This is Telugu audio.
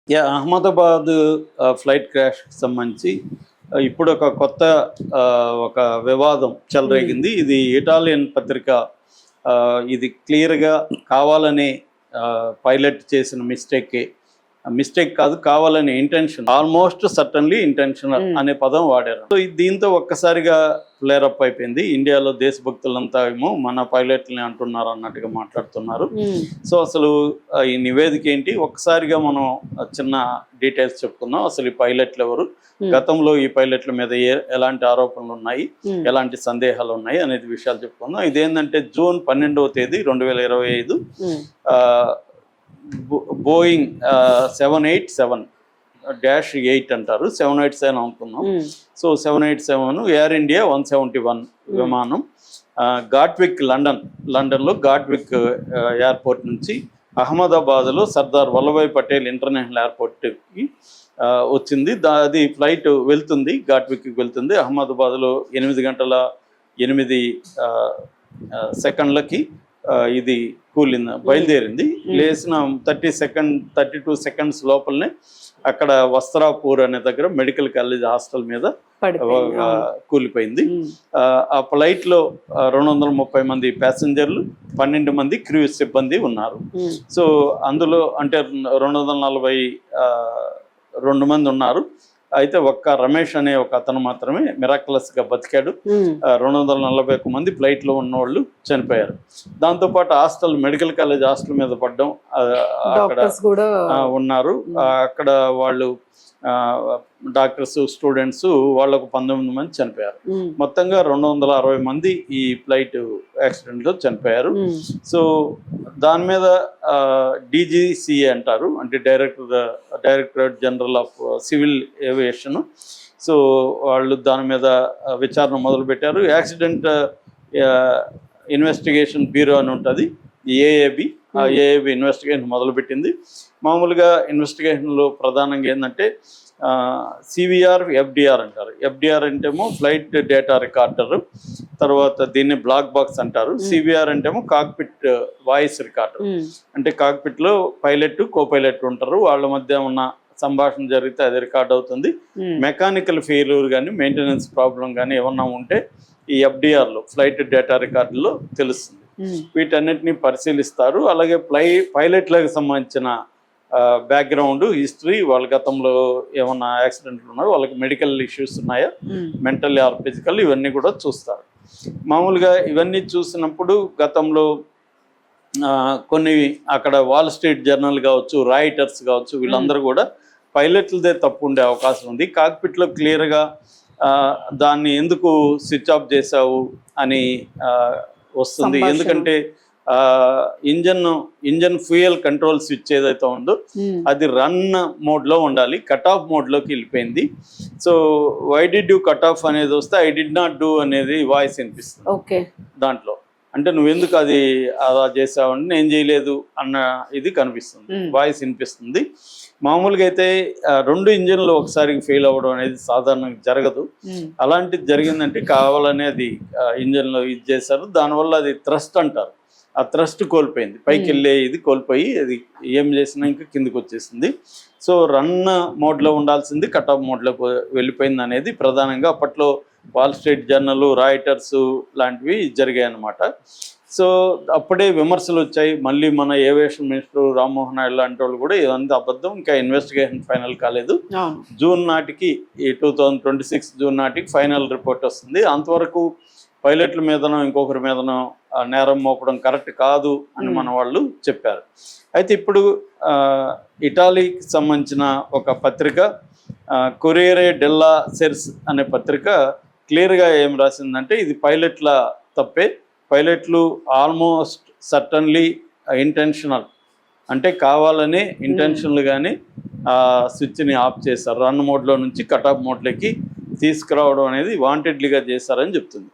అహ్మదాబాద్ ఫ్లైట్ క్రాష్‌కి సంబంధించి ఇప్పుడు ఒక కొత్త ఒక వివాదం చెలరేగింది. ఇది ఇటాలియన్ పత్రిక ఇది క్లియర్‌గా కావాలని పైలట్ చేసిన మిస్టేక్ కాదు, కావాలని ఇంటెన్షన్, ఆల్మోస్ట్ సర్టన్లీ ఇంటెన్షనల్ అనే పదం వాడారు. సో దీంతో ఒక్కసారిగా ఫ్లేరప్ అయిపోయింది. ఇండియాలో దేశభక్తులంతా ఏమో మన పైలట్లని అంటున్నారు అన్నట్టుగా మాట్లాడుతున్నారు. సో అసలు ఈ నివేదిక ఏంటి, ఒక్కసారిగా మనం చిన్న డీటెయిల్స్ చెప్పుకుందాం. అసలు ఈ పైలట్లు ఎవరు, గతంలో ఈ పైలట్ల మీద ఎలాంటి ఆరోపణలు ఉన్నాయి, ఎలాంటి సందేహాలు ఉన్నాయి అనేది విషయాలు చెప్పుకుందాం. ఇదేంటంటే జూన్ 12వ తేదీ 2025 బోయింగ్ 787-8 అంటారు, 787 అనుకున్నాం. సో 787 ఎయిర్ ఇండియా 171 విమానం ఘాట్విక్ లండన్లో ఘాట్విక్ ఎయిర్పోర్ట్ నుంచి అహ్మదాబాద్లో సర్దార్ వల్లభాయ్ పటేల్ ఇంటర్నేషనల్ ఎయిర్పోర్ట్కి వచ్చింది. అది ఫ్లైట్ వెళ్తుంది, ఘాట్విక్కి వెళ్తుంది. అహ్మదాబాద్లో 8 గంటల 8 సెకండ్లకి ఇది బయలుదేరింది. లేచిన 32 సెకండ్స్ లోపలనే అక్కడ వస్త్రాపూర్ అనే దగ్గర మెడికల్ కాలేజ్ హాస్టల్ మీద కూలిపోయింది. ఆ ఫ్లైట్లో 230 మంది ప్యాసింజర్లు, 12 మంది క్రూ సిబ్బంది ఉన్నారు. సో అందులో అంటే 242 మంది ఉన్నారు. అయితే ఒక్క రమేష్ అనే ఒక అతను మాత్రమే మిరాక్యులస్గా బతికాడు. 241 మంది ఫ్లైట్లో ఉన్న వాళ్ళు చనిపోయారు. దాంతోపాటు మెడికల్ కాలేజ్ హాస్టల్ మీద పడ్డం, అక్కడ ఉన్నారు. అక్కడ వాళ్ళు డాక్టర్స్, స్టూడెంట్స్, వాళ్ళకు 19 మంది చనిపోయారు. మొత్తంగా 260 మంది ఈ ఫ్లైట్ యాక్సిడెంట్లో చనిపోయారు. సో దాని మీద DGCA అంటారు, అంటే directorate general of civil aviation. So వాళ్ళు దాని మీద విచారణ మొదలుపెట్టారు. యాక్సిడెంట్ ఇన్వెస్టిగేషన్ బ్యూరో అని ఉంటుంది, AAB. ఆ AAB ఇన్వెస్టిగేషన్ మొదలుపెట్టింది. మామూలుగా ఇన్వెస్టిగేషన్లో ప్రధానంగా ఏంటంటే CVR, FDR అంటారు. FDR అంటేమో ఫ్లైట్ డేటా రికార్డర్, తర్వాత దీన్ని బ్లాక్ బాక్స్ అంటారు. CVR అంటేమో కాక్పిట్ వాయిస్ రికార్డర్, అంటే కాక్పిట్లో పైలట్, కో పైలట్ ఉంటారు, వాళ్ళ మధ్య ఉన్న సంభాషణ జరిగితే అది రికార్డ్ అవుతుంది. మెకానికల్ ఫెయిల్యూర్ కానీ, మెయింటెనెన్స్ ప్రాబ్లం కానీ ఏమన్నా ఉంటే ఈ FDRలో, ఫ్లైట్ డేటా రికార్డులో తెలుస్తుంది. వీటన్నిటిని పరిశీలిస్తారు. అలాగే పైలట్లకు సంబంధించిన బ్యాక్గ్రౌండ్, హిస్టరీ, వాళ్ళ గతంలో ఏమన్నా యాక్సిడెంట్లు ఉన్నాయో, వాళ్ళకి మెడికల్ ఇష్యూస్ ఉన్నాయా, మెంటల్ ఆర్ ఫిజికల్, ఇవన్నీ కూడా చూస్తారు. మామూలుగా ఇవన్నీ చూసినప్పుడు గతంలో కొన్ని అక్కడ వాల్ స్ట్రీట్ జర్నల్ కావచ్చు, రాయిటర్స్ కావచ్చు, వీళ్ళందరూ కూడా పైలట్లదే తప్పు ఉండే అవకాశం ఉంది. కాక్పిట్లో క్లియర్గా దాన్ని ఎందుకు స్విచ్ ఆఫ్ చేసావు అని వస్తుంది. ఎందుకంటే ఇంజన్ ఫ్యూయల్ కంట్రోల్ స్విచ్ ఏదైతే ఉందో అది రన్ మోడ్లో ఉండాలి, కట్ ఆఫ్ మోడ్లోకి వెళ్ళిపోయింది. So why did you cut off అనేది వస్తే ఐ డిడ్ నాట్ డూ అనేది వాయిస్ వినిపిస్తుంది దాంట్లో. అంటే నువ్వెందుకు అది అలా చేసావని, నేను చేయలేదు అన్న ఇది కనిపిస్తుంది, వాయిస్ వినిపిస్తుంది. మామూలుగా అయితే 2 ఇంజన్లు ఒకసారి ఫెయిల్ అవ్వడం అనేది సాధారణంగా జరగదు. అలాంటిది జరిగిందంటే కావాలనే అది ఇంజన్లో ఇది చేశారు. దానివల్ల అది థ్రస్ట్ అంటారు, ఆ థ్రస్ట్ కోల్పోయింది, పైకి వెళ్ళే ఇది కోల్పోయి అది ఏం చేసినా ఇంకా కిందకి వచ్చేసింది. సో రన్ మోడ్లో ఉండాల్సింది కట్ ఆఫ్ మోడ్లోకి వెళ్ళిపోయింది అనేది ప్రధానంగా అప్పట్లో వాల్ స్ట్రీట్ జర్నల్, రాయిటర్స్ లాంటివి జరిగాయి అన్నమాట. సో అప్పుడే విమర్శలు వచ్చాయి. మళ్ళీ మన ఏవియేషన్ మినిస్టర్ రామ్మోహన్ నాయుడు లాంటి వాళ్ళు కూడా ఇదంతా అబద్ధం, ఇంకా ఇన్వెస్టిగేషన్ ఫైనల్ కాలేదు, జూన్ నాటికి, ఈ 2026 జూన్ నాటికి ఫైనల్ రిపోర్ట్ వస్తుంది. అంతవరకు పైలట్ల మీదనో ఇంకొకరి మీదనో నేరం మోపడం కరెక్ట్ కాదు అని మన వాళ్ళు చెప్పారు. అయితే ఇప్పుడు ఇటాలీకి సంబంధించిన ఒక పత్రిక, కొరియరే డెల్లా సెర్స్ అనే పత్రిక క్లియర్గా ఏం రాసిందంటే ఇది పైలట్ల తప్పే, పైలట్లు ఆల్మోస్ట్ సర్టన్లీ ఇంటెన్షనల్, అంటే కావాలని ఇంటెన్షనల్గానే స్విచ్ని ఆఫ్ చేశారు, రన్ మోడ్లో నుంచి కట్ ఆఫ్ మోడ్లోకి తీసుకురావడం అనేది వాంటెడ్లీగా చేశారని చెప్తుంది.